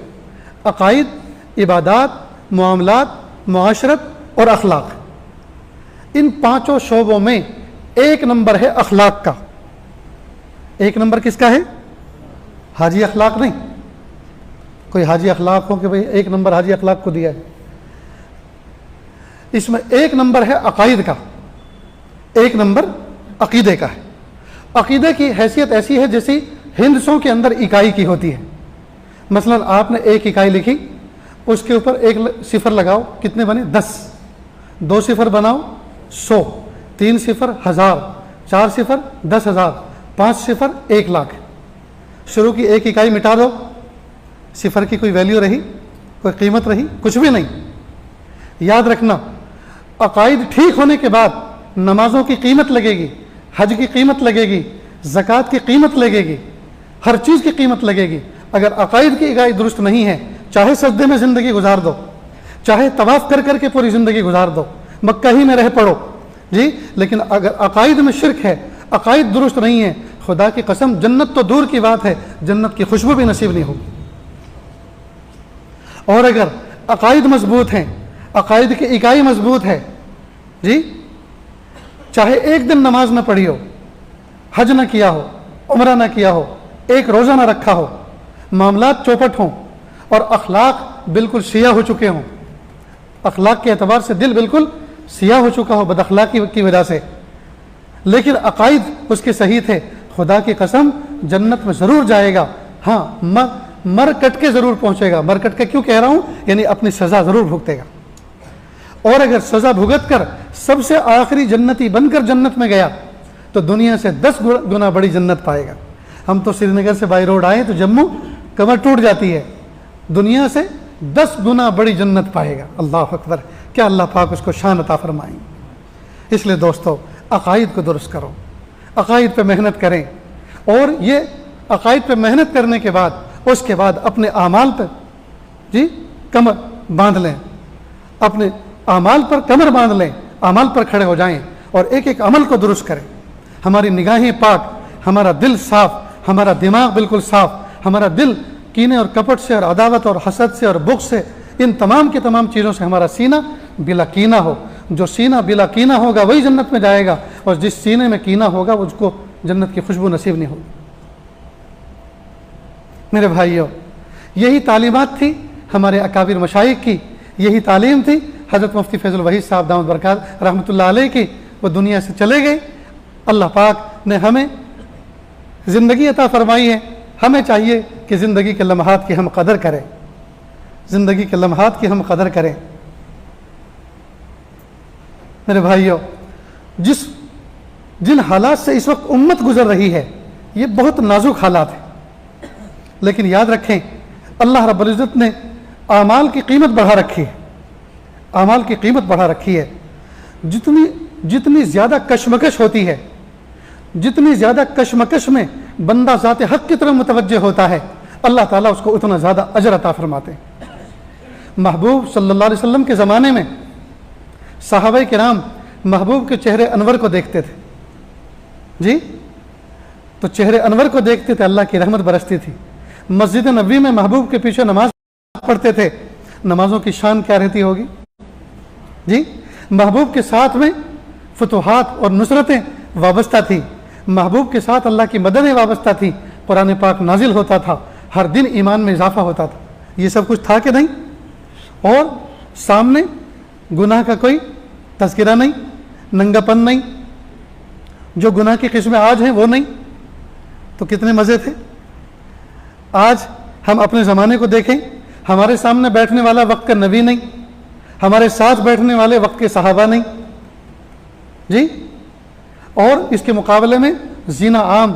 عقائد، عبادات، معاملات، معاشرت اور اخلاق. ان 5 شعبوں میں 1 نمبر ہے اخلاق کا. 1 نمبر کس کا ہے؟ حاجی اخلاق نہیں. کوئی حاجی اخلاق ہو کہ بھئی 1 نمبر حاجی اخلاق کو دیا ہے. اس میں 1 نمبر ہے عقائد کا، 1 نمبر عقیدے کا ہے. عقیدے کی حیثیت ایسی ہے جیسی ہندسوں کے اندر اکائی کی ہوتی ہے. مثلا آپ نے 1 اکائی لکھی، اس کے اوپر 1 صفر لگاؤ، کتنے بنے؟ 10. 2 صفر بناؤ، 100. 3 صفر 1000. 4 صفر 10,000. 5 صفر 1 لاکھ. شروع کی 1 اکائی مٹا دو، صفر کی کوئی ویلیو رہی، کوئی قیمت رہی؟ کچھ بھی نہیں. یاد رکھنا، عقائد ٹھیک ہونے کے بعد نمازوں کی قیمت لگے گی، حج کی قیمت لگے گی، زکوٰۃ کی قیمت لگے گی، ہر چیز کی قیمت لگے گی. اگر عقائد کی اکائی درست نہیں ہے، چاہے سجدے میں زندگی گزار دو، چاہے طواف کر کر کے پوری زندگی گزار دو، مکہ ہی میں رہ پڑو، جی لیکن اگر عقائد میں شرک ہے، عقائد درست نہیں ہے، خدا کی قسم جنت تو دور کی بات ہے، جنت کی خوشبو بھی نصیب نہیں ہوگی. اور اگر عقائد مضبوط ہیں، عقائد کی اکائی مضبوط ہے، جی چاہے 1 دن نماز نہ پڑھی ہو، حج نہ کیا ہو، عمرہ نہ کیا ہو، 1 روزہ نہ رکھا ہو، معاملات چوپٹ ہوں اور اخلاق بالکل سیاہ ہو چکے ہوں، اخلاق کے اعتبار سے دل بالکل سیاہ ہو چکا ہو بد اخلاقی کی وجہ سے، لیکن عقائد اس کے صحیح تھے، خدا کی قسم جنت میں ضرور جائے گا. ہاں مر کٹ کے ضرور پہنچے گا. مر کٹ کے کیوں کہہ رہا ہوں؟ یعنی اپنی سزا ضرور بھگتے گا. اور اگر سزا بھگت کر سب سے آخری جنتی بن کر جنت میں گیا تو دنیا سے 10 گنا بڑی جنت پائے گا. ہم تو سری نگر سے بائی روڈ آئے تو جموں کمر ٹوٹ جاتی ہے، دنیا سے 10 گنا بڑی جنت پائے گا. اللہ اکبر! کیا اللہ پاک اس کو شان عطا فرمائیں. اس لیے دوستو، عقائد کو درست کرو، عقائد پہ محنت کریں، اور یہ عقائد پہ محنت کرنے کے بعد اس کے بعد اپنے اعمال پر جی کمر باندھ لیں، اپنے اعمال پر کمر باندھ لیں، اعمال پر کھڑے ہو جائیں اور ایک ایک عمل کو درست کریں. ہماری نگاہیں پاک، ہمارا دل صاف، ہمارا دماغ بالکل صاف، ہمارا دل کینے اور کپٹ سے اور عداوت اور حسد سے اور بغض سے، ان تمام کی تمام چیزوں سے ہمارا سینہ بلا کینہ ہو. جو سینہ بلا کینہ ہوگا وہی جنت میں جائے گا، اور جس سینے میں کینہ ہوگا اس کو جنت کی خوشبو نصیب نہیں ہوگی. میرے بھائیوں، یہی تعلیمات تھی ہمارے اکابر مشائخ کی، یہی تعلیم تھی حضرت مفتی فیض الوحید صاحب دامت برکات رحمۃ اللہ علیہ کی. وہ دنیا سے چلے گئے، اللہ پاک نے ہمیں زندگی عطا فرمائی ہے. ہمیں چاہیے کہ زندگی کے لمحات کی ہم قدر کریں، زندگی کے لمحات کی ہم قدر کریں. میرے بھائیوں، جن حالات سے اس وقت امت گزر رہی ہے یہ بہت نازک حالات ہیں، لیکن یاد رکھیں اللہ رب العزت نے اعمال کی قیمت بڑھا رکھی ہے، اعمال کی قیمت بڑھا رکھی ہے. جتنی زیادہ کشمکش ہوتی ہے، جتنی زیادہ کشمکش میں بندہ ذات حق کی طرف متوجہ ہوتا ہے، اللہ تعالیٰ اس کو اتنا زیادہ اجر عطا فرماتے ہیں. محبوب صلی اللہ علیہ وسلم کے زمانے میں صحابہ کرام محبوب کے چہرے انور کو دیکھتے تھے، جی تو چہرے انور کو دیکھتے تھے، اللہ کی رحمت برستی تھی. مسجد نبوی میں محبوب کے پیچھے نماز پڑھتے تھے، نمازوں کی شان کیا رہتی ہوگی. جی محبوب کے ساتھ میں فتوحات اور نصرتیں وابستہ تھی، محبوب کے ساتھ اللہ کی مددیں وابستہ تھی، قرآن پاک نازل ہوتا تھا، ہر دن ایمان میں اضافہ ہوتا تھا. یہ سب کچھ تھا کہ نہیں؟ اور سامنے گناہ کا کوئی تذکرہ نہیں، ننگا پن نہیں، جو گناہ کی قسمیں آج ہیں وہ نہیں. تو کتنے مزے تھے. آج ہم اپنے زمانے کو دیکھیں، ہمارے سامنے بیٹھنے والا وقت کا نبی نہیں، ہمارے ساتھ بیٹھنے والے وقت کے صحابہ نہیں، جی اور اس کے مقابلے میں زنا عام،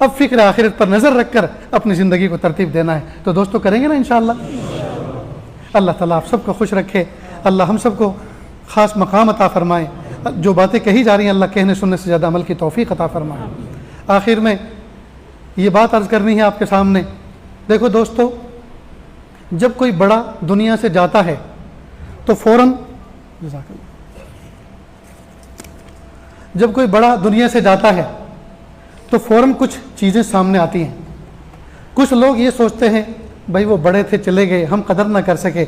اب فکر آخرت پر نظر رکھ کر اپنی زندگی کو ترتیب دینا ہے. تو دوستو کریں گے نا انشاءاللہ. اللہ تعالیٰ آپ سب کو خوش رکھے. اللہ ہم سب کو خاص مقام عطا فرمائے. جو باتیں کہی جا رہی ہیں اللہ کہنے سننے سے زیادہ عمل کی توفیق عطا فرمائے. آخر میں یہ بات عرض کرنی ہے آپ کے سامنے. دیکھو دوستو، جب کوئی بڑا دنیا سے جاتا ہے تو فوراً کچھ چیزیں سامنے آتی ہیں. کچھ لوگ یہ سوچتے ہیں بھائی وہ بڑے تھے چلے گئے، ہم قدر نہ کر سکے،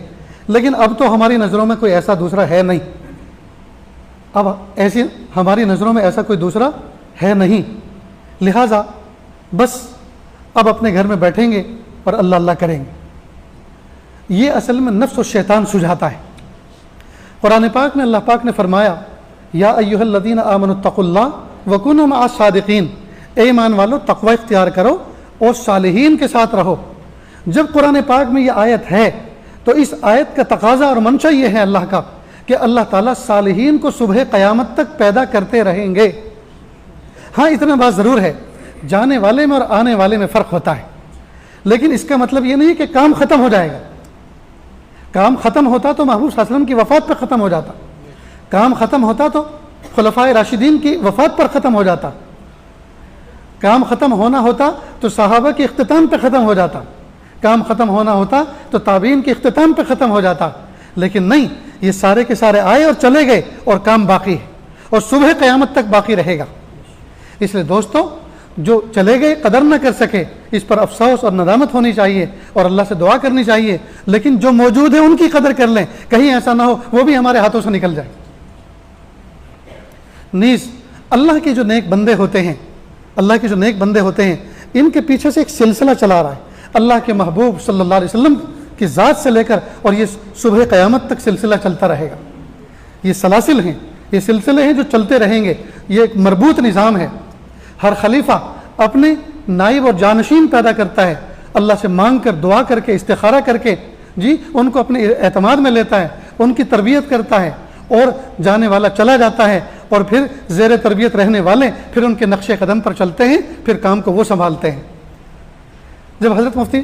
لیکن اب تو ہماری نظروں میں کوئی ایسا دوسرا ہے نہیں. اب ایسی ہماری نظروں میں ایسا کوئی دوسرا ہے نہیں، لہٰذا بس اب اپنے گھر میں بیٹھیں گے اور اللہ اللہ کریں گے. یہ اصل میں نفس و شیطان سجھاتا ہے. قرآن پاک میں اللہ پاک نے فرمایا یا ایھا الذین آمنوا اتقوا اللہ وکونوا مع الصادقین، اے ایمان والو تقوی اختیار کرو اور صالحین کے ساتھ رہو. جب قرآن پاک میں یہ آیت ہے تو اس آیت کا تقاضا اور منشا یہ ہے اللہ کا کہ اللہ تعالیٰ صالحین کو صبح قیامت تک پیدا کرتے رہیں گے. ہاں اتنا بات ضرور ہے، جانے والے میں اور آنے والے میں فرق ہوتا ہے، لیکن اس کا مطلب یہ نہیں کہ کام ختم ہو جائے گا. کام ختم ہوتا تو محبوب صلی اللہ علیہ وسلم کی وفات پر ختم ہو جاتا. کام ختم ہوتا تو خلفائے راشدین کی وفات پر ختم ہو جاتا. کام ختم ہونا ہوتا تو صحابہ کے اختتام پہ ختم ہو جاتا. کام ختم ہونا ہوتا تو تابعین کے اختتام پہ ختم ہو جاتا. لیکن نہیں، یہ سارے کے سارے آئے اور چلے گئے اور کام باقی ہے اور صبح قیامت تک باقی رہے گا. اس لیے دوستو، جو چلے گئے قدر نہ کر سکے اس پر افسوس اور ندامت ہونی چاہیے اور اللہ سے دعا کرنی چاہیے، لیکن جو موجود ہیں ان کی قدر کر لیں، کہیں ایسا نہ ہو وہ بھی ہمارے ہاتھوں سے نکل جائے. نیز اللہ کے جو نیک بندے ہوتے ہیں، ان کے پیچھے سے ایک سلسلہ چلا رہا ہے. اللہ کے محبوب صلی اللہ علیہ وسلم کی ذات سے لے کر اور یہ صبح قیامت تک سلسلہ چلتا رہے گا. یہ سلاسل ہیں، یہ سلسلے ہیں جو چلتے رہیں گے. یہ ایک مربوط نظام ہے. ہر خلیفہ اپنے نائب اور جانشین پیدا کرتا ہے، اللہ سے مانگ کر، دعا کر کے، استخارہ کر کے ان کو اپنے اعتماد میں لیتا ہے، ان کی تربیت کرتا ہے، اور جانے والا چلا جاتا ہے اور پھر زیر تربیت رہنے والے پھر ان کے نقش قدم پر چلتے ہیں، پھر کام کو وہ سنبھالتے ہیں. جب حضرت مفتی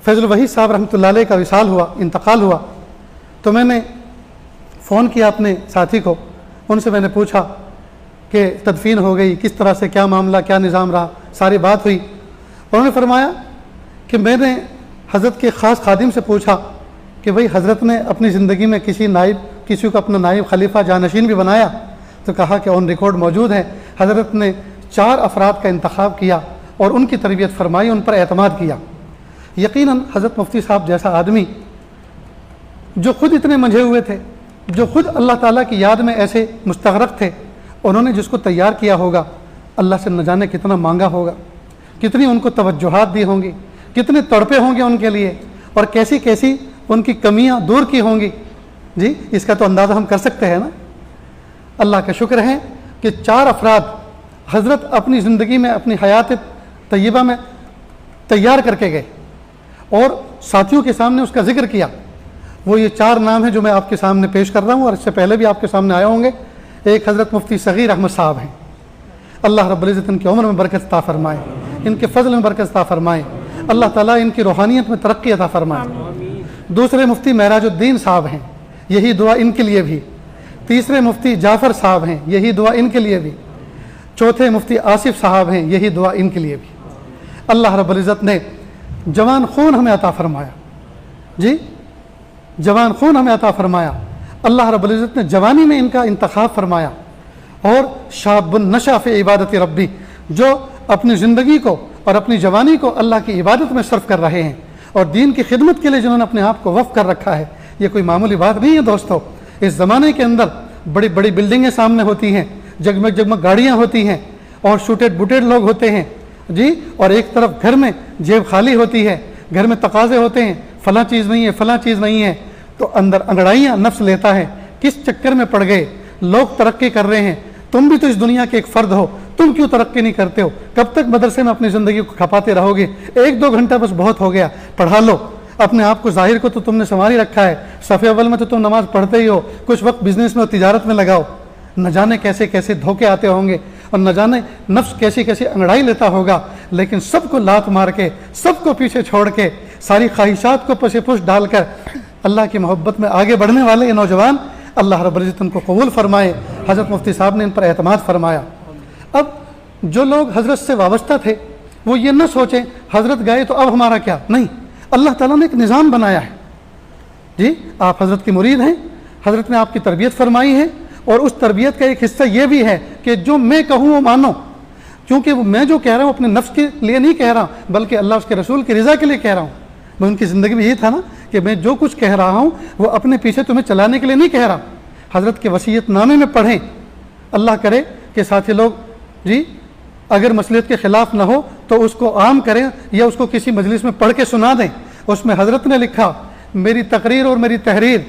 فیض الوحید صاحب رحمۃ اللہ علیہ کا وصال ہوا، انتقال ہوا، تو میں نے فون کیا اپنے ساتھی کو. ان سے میں نے پوچھا کہ تدفین ہو گئی، کس طرح سے، کیا معاملہ، کیا نظام رہا. ساری بات ہوئی. انہوں نے فرمایا کہ میں نے حضرت کے خاص خادم سے پوچھا کہ بھئی حضرت نے اپنی زندگی میں کسی کو اپنا نائب، خلیفہ، جانشین بھی بنایا؟ تو کہا کہ آن ریکارڈ موجود ہے، حضرت نے 4 افراد کا انتخاب کیا اور ان کی تربیت فرمائی، ان پر اعتماد کیا. یقیناً حضرت مفتی صاحب جیسا آدمی جو خود اتنے منجھے ہوئے تھے، جو خود اللہ تعالیٰ کی یاد میں ایسے مستغرق تھے، انہوں نے جس کو تیار کیا ہوگا، اللہ سے نہ جانے کتنا مانگا ہوگا، کتنی ان کو توجہات دی ہوں گی، کتنے تڑپے ہوں گے ان کے لیے، اور کیسی کیسی ان کی کمیاں دور کی ہوں گی. اس کا تو اندازہ ہم کر سکتے ہیں نا. اللہ کا شکر ہے کہ 4 افراد حضرت اپنی زندگی میں، اپنی حیات طیبہ میں تیار کر کے گئے اور ساتھیوں کے سامنے اس کا ذکر کیا. وہ یہ 4 نام ہیں جو میں آپ کے سامنے پیش کر رہا ہوں، اور اس سے پہلے بھی آپ کے سامنے آئے ہوں گے. ایک حضرت مفتی صغیر احمد صاحب ہیں، اللہ رب العزت ان کی عمر میں برکت عطا فرمائے، ان کے فضل میں برکت عطا فرمائے، اللہ تعالیٰ ان کی روحانیت میں ترقی عطا فرمائے. دوسرے مفتی معراج الدین صاحب ہیں، یہی دعا ان کے لیے بھی. تیسرے مفتی جعفر صاحب ہیں، یہی دعا ان کے لیے بھی. چوتھے مفتی آصف صاحب ہیں، یہی دعا ان کے لیے بھی. اللہ رب العزت نے جوان خون ہمیں عطا فرمایا، جوان خون ہمیں عطا فرمایا. اللہ رب العزت نے جوانی میں ان کا انتخاب فرمایا. اور شاب نشا فی عبادت ربی، جو اپنی زندگی کو اور اپنی جوانی کو اللہ کی عبادت میں صرف کر رہے ہیں اور دین کی خدمت کے لیے جنہوں نے اپنے آپ کو وقف کر رکھا ہے. یہ کوئی معمولی بات نہیں ہے دوستو. اس زمانے کے اندر بڑی بڑی بلڈنگیں سامنے ہوتی ہیں، جگمگ جگمگ گاڑیاں ہوتی ہیں اور شوٹیڈ بوٹیڈ لوگ ہوتے ہیں اور ایک طرف گھر میں جیب خالی ہوتی ہے، گھر میں تقاضے ہوتے ہیں، فلاں چیز نہیں ہے، فلاں چیز نہیں ہے، تو اندر انگڑائیاں نفس لیتا ہے. کس چکر میں پڑ گئے؟ لوگ ترقی کر رہے ہیں، تم بھی تو اس دنیا کے ایک فرد ہو، تم کیوں ترقی نہیں کرتے ہو؟ کب تک مدرسے میں اپنی زندگی کو کھپاتے رہو گے؟ 1-2 گھنٹہ بس بہت ہو گیا، پڑھا لو اپنے آپ کو. ظاہر کو تو تم نے سنوار ہی رکھا ہے، صف اول میں تو تم نماز پڑھتے ہی ہو، کچھ وقت بزنس میں اور تجارت میں لگاؤ. نہ جانے کیسے کیسے دھوکے آتے ہوں گے اور نہ جانے نفس کیسی کیسی انگڑائی لیتا ہوگا، لیکن سب کو لات مار کے، سب کو پیچھے چھوڑ کے، ساری خواہشات کو پس پش ڈال کر اللہ کی محبت میں آگے بڑھنے والے یہ نوجوان اللہ رب العزت ان کو قبول فرمائے۔ حضرت مفتی صاحب نے ان پر اعتماد فرمایا۔ اب جو لوگ حضرت سے وابستہ تھے وہ یہ نہ سوچیں حضرت گئے تو اب ہمارا کیا، نہیں، اللہ تعالیٰ نے ایک نظام بنایا ہے۔ جی آپ حضرت کی مرید ہیں، حضرت نے آپ کی تربیت فرمائی ہے، اور اس تربیت کا ایک حصہ یہ بھی ہے کہ جو میں کہوں وہ مانو، کیونکہ میں جو کہہ رہا ہوں اپنے نفس کے لیے نہیں کہہ رہا بلکہ اللہ اس کے رسول کی رضا کے لیے کہہ رہا ہوں۔ میں ان کی زندگی میں یہی تھا نا کہ میں جو کچھ کہہ رہا ہوں وہ اپنے پیچھے تمہیں چلانے کے لیے نہیں کہہ رہا۔ حضرت کے وصیت نامے میں پڑھیں، اللہ کرے کہ ساتھی لوگ جی اگر مصلحت کے خلاف نہ ہو تو اس کو عام کریں یا اس کو کسی مجلس میں پڑھ کے سنا دیں۔ اس میں حضرت نے لکھا، میری تقریر اور میری تحریر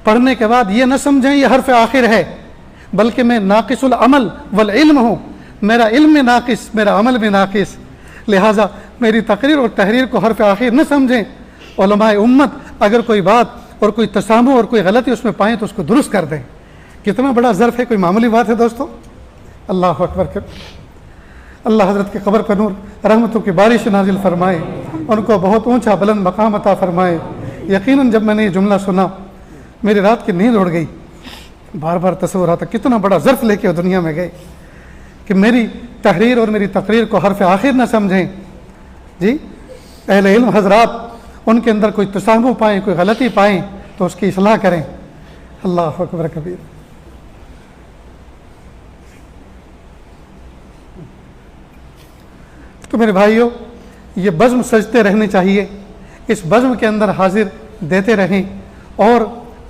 پڑھنے کے بعد یہ نہ سمجھیں یہ حرف آخر ہے، بلکہ میں ناقص العمل والعلم ہوں، میرا علم میں ناقص، میرا عمل میں ناقص، لہٰذا میری تقریر اور تحریر کو حرف آخر نہ سمجھیں۔ علماء امت اگر کوئی بات اور کوئی تسامح اور کوئی غلطی اس میں پائیں تو اس کو درست کر دیں۔ کتنا بڑا ظرف ہے، کوئی معمولی بات ہے دوستو؟ اللہ اکبر کر۔ اللہ حضرت کے قبر پر نور رحمتوں کی بارش نازل فرمائے، ان کو بہت اونچا بلند مقام عطا فرمائے۔ یقیناً جب میں نے یہ جملہ سنا میری رات کی نیند اڑ گئی، بار بار تصور آتا کتنا بڑا ظرف لے کے وہ دنیا میں گئے کہ میری تحریر اور میری تقریر کو حرف آخر نہ سمجھیں۔ جی اہل علم حضرات ان کے اندر کوئی تسامح پائیں، کوئی غلطی پائیں تو اس کی اصلاح کریں۔ اللہ اکبر کبیر۔ تو میرے بھائیوں یہ بزم سجتے رہنے چاہیے، اس بزم کے اندر حاضر دیتے رہیں، اور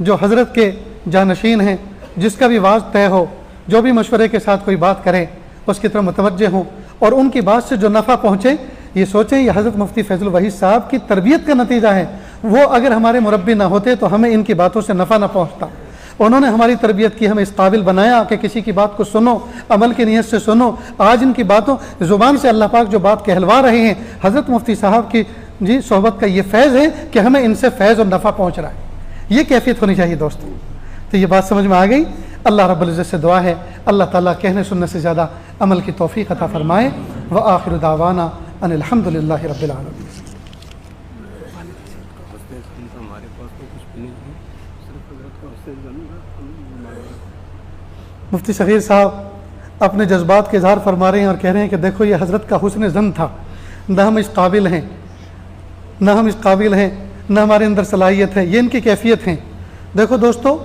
جو حضرت کے جانشین ہیں جس کا بھی واز طے ہو، جو بھی مشورے کے ساتھ کوئی بات کریں اس کی طرف متوجہ ہوں، اور ان کی بات سے جو نفع پہنچے یہ سوچیں یہ حضرت مفتی فیض الوحید صاحب کی تربیت کا نتیجہ ہے۔ وہ اگر ہمارے مربی نہ ہوتے تو ہمیں ان کی باتوں سے نفع نہ پہنچتا۔ انہوں نے ہماری تربیت کی، ہمیں اس قابل بنایا کہ کسی کی بات کو سنو، عمل کی نیت سے سنو۔ آج ان کی باتوں زبان سے اللہ پاک جو بات کہلوا رہے ہیں، حضرت مفتی صاحب کی جی صحبت کا یہ فیض ہے کہ ہمیں ان سے فیض اور نفع پہنچ رہا ہے۔ یہ کیفیت ہونی چاہیے دوستوں۔ تو یہ بات سمجھ میں آ گئی۔ اللہ رب العزت سے دعا ہے اللہ تعالیٰ کہنے سننے سے زیادہ عمل کی توفیق عطا فرمائے۔ وآخر دعوانا ان الحمد للہ رب العالمین۔ مفتی صغیر صاحب اپنے جذبات کے اظہار فرما رہے ہیں اور کہہ رہے ہیں کہ دیکھو یہ حضرت کا حسن ظن تھا، نہ ہم اس قابل ہیں، نہ ہم اس قابل ہیں، نہ ہمارے اندر صلاحیت ہے، یہ ان کی کیفیت ہیں۔ دیکھو دوستو،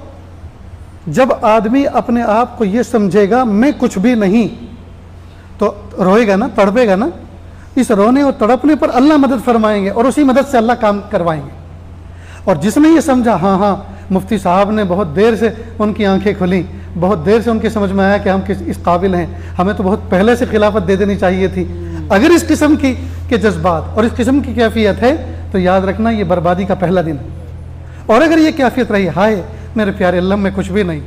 جب آدمی اپنے آپ کو یہ سمجھے گا میں کچھ بھی نہیں تو روئے گا نا، تڑپے گا نا۔ اس رونے اور تڑپنے پر اللہ مدد فرمائیں گے اور اسی مدد سے اللہ کام کروائیں گے۔ اور جس نے یہ سمجھا ہاں مفتی صاحب نے بہت دیر سے ان کی آنکھیں کھلیں، بہت دیر سے ان کی سمجھ میں آیا کہ ہم اس قابل ہیں، ہمیں تو بہت پہلے سے خلافت دے دینی چاہیے تھی۔ اگر اس قسم کی کے جذبات اور اس قسم کی کیفیت ہے تو یاد رکھنا یہ بربادی کا پہلا دن ہے۔ اور اگر یہ کیفیت رہی ہائے میرے پیارے اللہ میں کچھ بھی نہیں،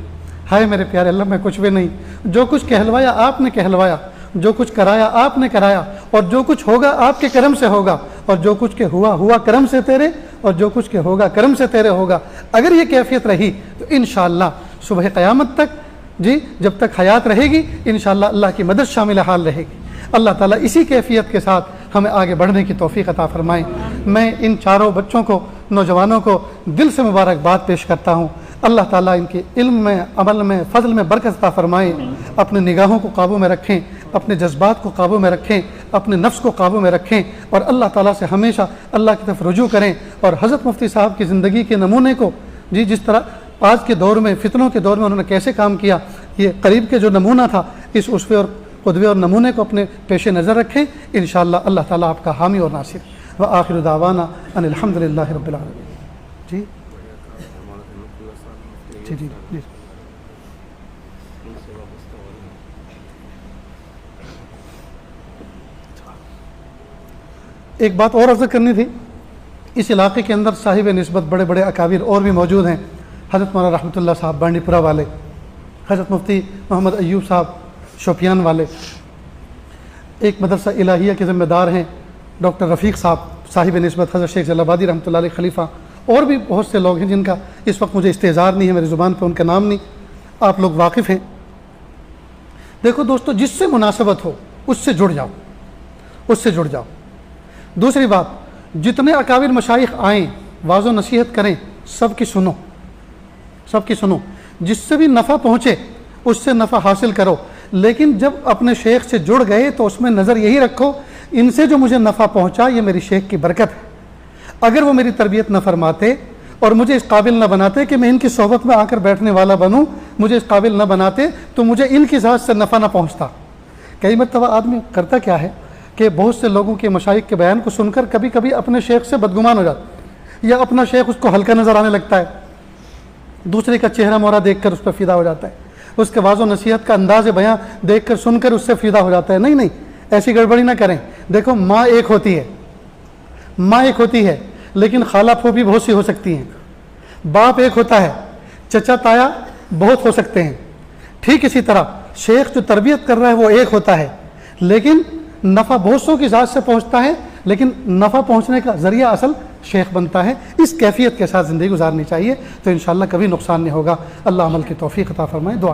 ہائے میرے پیارے اللہ میں کچھ بھی نہیں، جو کچھ کہلوایا آپ نے کہلوایا، جو کچھ کرایا آپ نے کرایا، اور جو کچھ ہوگا آپ کے کرم سے ہوگا، اور جو کچھ کے ہوا کرم سے تیرے، اور جو کچھ کے ہوگا کرم سے تیرے ہوگا۔ اگر یہ کیفیت رہی تو انشاءاللہ صبح قیامت تک جی جب تک حیات رہے گی انشاءاللہ اللہ کی مدد شامل حال رہے گی۔ اللہ تعالیٰ اسی کیفیت کے ساتھ ہمیں آگے بڑھنے کی توفیق عطا فرمائیں۔ میں ان چاروں بچوں کو، نوجوانوں کو دل سے مبارکباد پیش کرتا ہوں۔ اللہ تعالیٰ ان کے علم میں، عمل میں، فضل میں برکت عطا فرمائیں۔ اپنے نگاہوں کو قابو میں رکھیں، اپنے جذبات کو قابو میں رکھیں، اپنے نفس کو قابو میں رکھیں، اور اللہ تعالیٰ سے ہمیشہ اللہ کی طرف رجوع کریں۔ اور حضرت مفتی صاحب کی زندگی کے نمونے کو جی جس طرح آج کے دور میں، فتنوں کے دور میں انہوں نے کیسے کام کیا، یہ قریب کے جو نمونہ تھا، اس اسوے اور قدوے اور نمونے کو اپنے پیش نظر رکھیں۔ انشاءاللہ اللہ تعالیٰ آپ کا حامی اور ناصر۔ وآخر دعوانا ان الحمد للہ رب العالمین۔ جی جی جی جی ایک بات اور عرض کرنی تھی۔ اس علاقے کے اندر صاحب نسبت بڑے بڑے اکابر اور بھی موجود ہیں۔ حضرت مولانا رحمۃ اللہ صاحب بانڈی پورہ والے، حضرت مفتی محمد ایوب صاحب شوپیان والے، ایک مدرسہ الہیہ کے ذمہ دار ہیں ڈاکٹر رفیق صاحب صاحب نسبت حضرت شیخ جلال آبادی رحمۃ اللہ علیہ خلیفہ، اور بھی بہت سے لوگ ہیں جن کا اس وقت مجھے استحضار نہیں ہے، میری زبان پہ ان کا نام نہیں، آپ لوگ واقف ہیں۔ دیکھو دوستو، جس سے مناسبت ہو اس سے جڑ جاؤ، اس سے جڑ جاؤ۔ دوسری بات، جتنے اکابر مشائخ آئیں واعظ و نصیحت کریں، سب کی سنو، سب کی سنو، جس سے بھی نفع پہنچے اس سے نفع حاصل کرو، لیکن جب اپنے شیخ سے جڑ گئے تو اس میں نظر یہی رکھو، ان سے جو مجھے نفع پہنچا یہ میری شیخ کی برکت ہے۔ اگر وہ میری تربیت نہ فرماتے اور مجھے اس قابل نہ بناتے کہ میں ان کی صحبت میں آ کر بیٹھنے والا بنوں، مجھے اس قابل نہ بناتے تو مجھے ان کی ذات سے نفع نہ پہنچتا۔ کئی مرتبہ آدمی کرتا کیا ہے کہ بہت سے لوگوں کے مشائخ کے بیان کو سن کر کبھی کبھی اپنے شیخ سے بدگمان ہو جاتا، یا اپنا شیخ اس کو ہلکا نظر آنے لگتا ہے، دوسرے کا چہرہ مورا دیکھ کر اس پہ فدا ہو جاتا ہے، اس کے واعظ و نصیحت کا انداز بیاں دیکھ کر سن کر اس سے فدا ہو جاتا ہے۔ نہیں نہیں، ایسی گڑبڑی نہ کریں۔ دیکھو، ماں ایک ہوتی ہے، ماں ایک ہوتی ہے، لیکن خالہ پھوپھی بہت سی ہو سکتی ہیں۔ باپ ایک ہوتا ہے، چچا تایا بہت ہو سکتے ہیں۔ ٹھیک اسی طرح شیخ جو تربیت کر رہا ہے وہ ایک ہوتا ہے، لیکن نفع بہت سو کی ذات سے پہنچتا ہے، لیکن نفع پہنچنے کا ذریعہ اصل شیخ بنتا ہے۔ اس کیفیت کے ساتھ زندگی گزارنی چاہیے، تو انشاءاللہ کبھی نقصان نہیں ہوگا۔ اللہ عمل کی توفیق عطا فرمائے۔ دعا